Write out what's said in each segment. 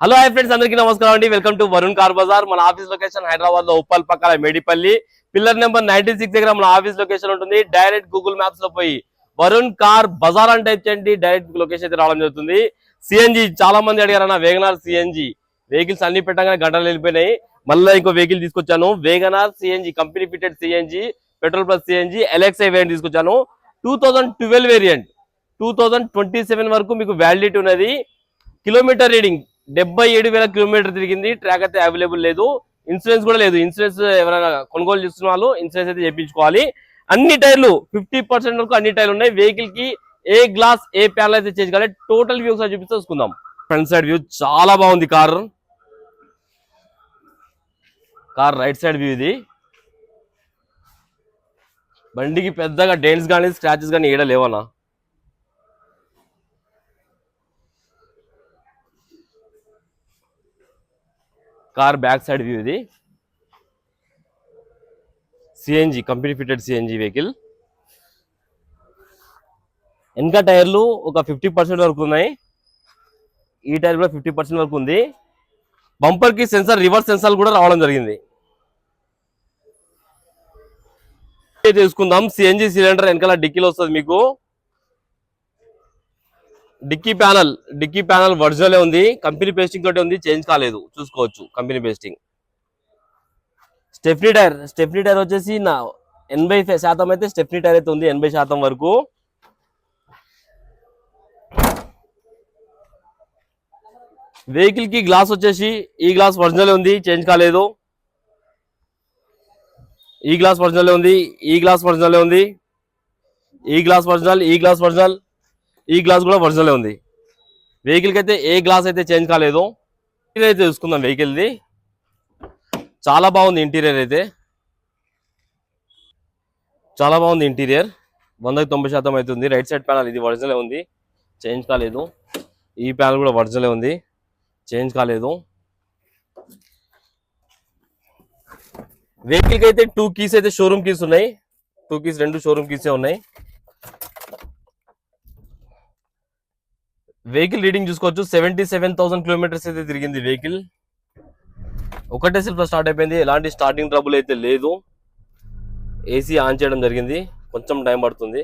Hello hi friends, అందరికీ నమస్కారం అండి. Welcome to Varun car Bazaar. మన ఆఫీస్ లొకేషన్ హైదరాబాద్ లో ఉప్పల్ పక్కన మేడిపల్లి పిల్లర్ నెంబర్ 96 దగ్గర మన ఆఫీస్ లొకేషన్ ఉంటుంది. డైరెక్ట్ గూగుల్ మ్యాప్స్ లో పోయి వరుణ్ కార్ బజార్ అంటే ఇచ్చండి, డైరెక్ట్ లొకేషన్ అయితే రావడం జరుగుతుంది. సిఎన్జి చాలా మంది అడిగారన్న, వేగనార్ సిఎన్జి వెహికల్స్ అన్ని పెట్టగానే గంటలు వెళ్ళిపోయినాయి. మళ్ళీ ఇంకో వెహికల్ తీసుకొచ్చాను, Wagon R CNG company fitted CNG petrol plus CNG LXi variant తీసుకొచ్చాను. 2012 వేరియంట్ 2027 వరకు మీకు వ్యాలిడిటీ ఉన్నది. కిలోమీటర్ రీడింగ్ 77,000 కిలోమీటర్ తిరిగింది. ట్రాక్ అయితే అవైలబుల్ లేదు, ఇన్సూరెన్స్ కూడా లేదు. ఇన్సూరెన్స్ ఎవరైనా కొనుగోలు చేస్తున్న వాళ్ళు ఇన్సూరెన్స్ అయితే చేయించుకోవాలి. అన్ని టైర్లు 50% వరకు అన్ని టైర్లు ఉన్నాయి. వెహికల్ కి ఏ గ్లాస్ ఏ ప్యానల్ అయితే చేంజ్ కావాలి. టోటల్ వ్యూ ఒకసారి చూపిస్తే చూసుకుందాం. ఫ్రంట్ సైడ్ వ్యూ చాలా బాగుంది. కార్ రైట్ సైడ్ వ్యూ ఇది. బండికి పెద్దగా డెంట్స్ కానీ స్క్రాచెస్ కానీ ఏడ లేవన్నా. కార్ బ్యాక్ సైడ్ వ్యూ ఇది. CNG company fitted CNG vehicle. వెనక టైర్లు ఒక 50% వరకు ఉన్నాయి. ఈ టైర్ కూడా 50% వరకు ఉంది. బంపర్ కి సెన్సార్, రివర్స్ సెన్సార్ కూడా రావడం జరిగింది. తీసుకుందాం. సిఎన్జి సిలిండర్ వెనకాల డిక్కీలో వస్తుంది మీకు. డిక్కీ ప్యానల్ ఒరిజినల్ ఉంది. కంపెనీ పేస్టింగ్ తోటి ఉంది, చేంజ్ కాలేదు, చూసుకోవచ్చు. Company pasting. స్టెఫ్నీ టైర్ వచ్చేసి 80% అయితే స్టెఫ్నీ టైర్ అయితే ఉంది, 80% వరకు. వెహికల్ కి గ్లాస్ వచ్చేసి ఈ గ్లాస్ ఒరిజినల్ ఉంది, చేంజ్ కాలేదు. ఈ గ్లాస్ ఒరిజినల్ ఉంది, ఈ గ్లాస్ ఒరిజినల్ ఉంది, ఈ గ్లాస్ ఒరిజినల్, ఈ గ్లాస్ ఒరిజినల్, ఈ గ్లాస్ కూడా ఒరిజినల్ ఉంది. వెహికల్ కి అయితే ఏ గ్లాస్ అయితే చేంజ్ కాలేదు. ఇంటీరియర్ అయితే చూసుకుందాం. వెహికల్ది చాలా బాగుంది. ఇంటీరియర్ అయితే చాలా బాగుంది. ఇంటీరియర్ 100% అవుతుంది. రైట్ సైడ్ ప్యానల్ ఇది ఒరిజినల్ ఉంది, చేంజ్ కాలేదు. ఈ ప్యానల్ కూడా ఒరిజినల్ ఉంది, చేంజ్ కాలేదు. వెహికల్ కి అయితే 2 కీస్ అయితే షోరూమ్ కీస్ ఉన్నాయి. 2 కీస్ 2 షోరూమ్ కీసే ఉన్నాయి. వెహికల్ రీడింగ్ చూసుకోవచ్చు. 77,000 కిలోమీటర్స్ అయితే తిరిగింది వెహికల్. ఒకటే సెల్ఫ్ స్టార్ట్ అయిపోయింది. ఎలాంటి స్టార్టింగ్ ట్రబుల్ అయితే లేదు. ఏసీ ఆన్ చేయడం జరిగింది, కొంచెం టైం పడుతుంది.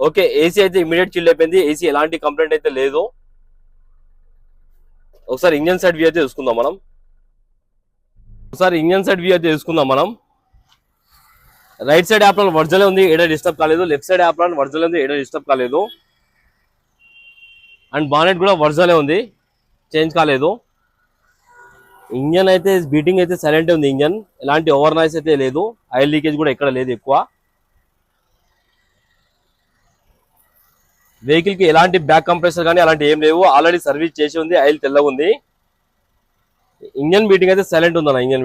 ఓకే, ఏసీ అయితే ఇమీడియట్ చిల్ అయిపోయింది. ఏసీ ఎలాంటి కంప్లైంట్ అయితే లేదు. ఒకసారి ఇంజన్ సైడ్ వ్యూ అయితే చూసుకుందాం మనం. రైట్ సైడ్ యాప్రాన్ ఒరిజినల్ ఉంది, ఏడా డిస్టర్బ్ కాలేదు. లెఫ్ట్ సైడ్ యాప్రాన్ ఒరిజినల్ ఉంది, ఏడా డిస్టర్బ్ కాలేదు. అండ్ బానెట్ కూడా ఒరిజినల్ ఉంది, చేంజ్ కాలేదు. ఇంజన్ అయితే బీటింగ్ అయితే సైలెంట్ ఉంది. ఇంజన్ ఎలాంటి ఓవర్ నాయిస్ అయితే లేదు. ఆయిల్ లీకేజ్ కూడా ఎక్కడ లేదు ఎక్కువ. వెహికల్ కి ఎలాంటి బ్యాక్ కంప్రెసర్ కానీ అలాంటి ఏం లేవు. ఆల్రెడీ సర్వీస్ చేసి ఉంది, ఆయిల్ తెల్లగా ఉంది. ఇంజన్ బీటింగ్ అయితే సైలెంట్ ఉందన్న. ఇంజన్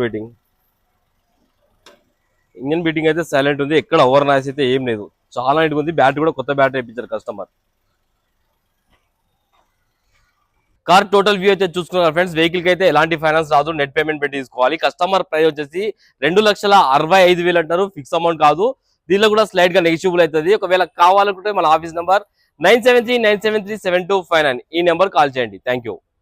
బీటింగ్ అయితే సైలెంట్ ఉంది, ఎక్కడ ఓవర్ నాయిస్ అయితే ఏం లేదు. చాలా నీట్గా ఉంది. బ్యాటరీ కూడా కొత్త బ్యాటరీ ఇప్పించారు కస్టమర్. కార్ టోటల్ వ్యూ అయితే చూసుకున్నారు ఫ్రెండ్స్. వెహికల్ కి అయితే ఎలాంటి ఫైనాన్స్ రాదు, నెట్ పేమెంట్ పెట్టి తీసుకోవాలి. కస్టమర్ ప్రైస్ వచ్చేసి 2,65,000 అంటారు, ఫిక్స్ అమౌంట్ కాదు. దీనిలో కూడా స్లైడ్ గా నెగిటిబుల్ అవుతుంది. ఒకవేళ కావాలనుకుంటే మన ఆఫీస్ నెంబర్ 9739737259 ఈ నెంబర్ కాల్ చేయండి. Thank you.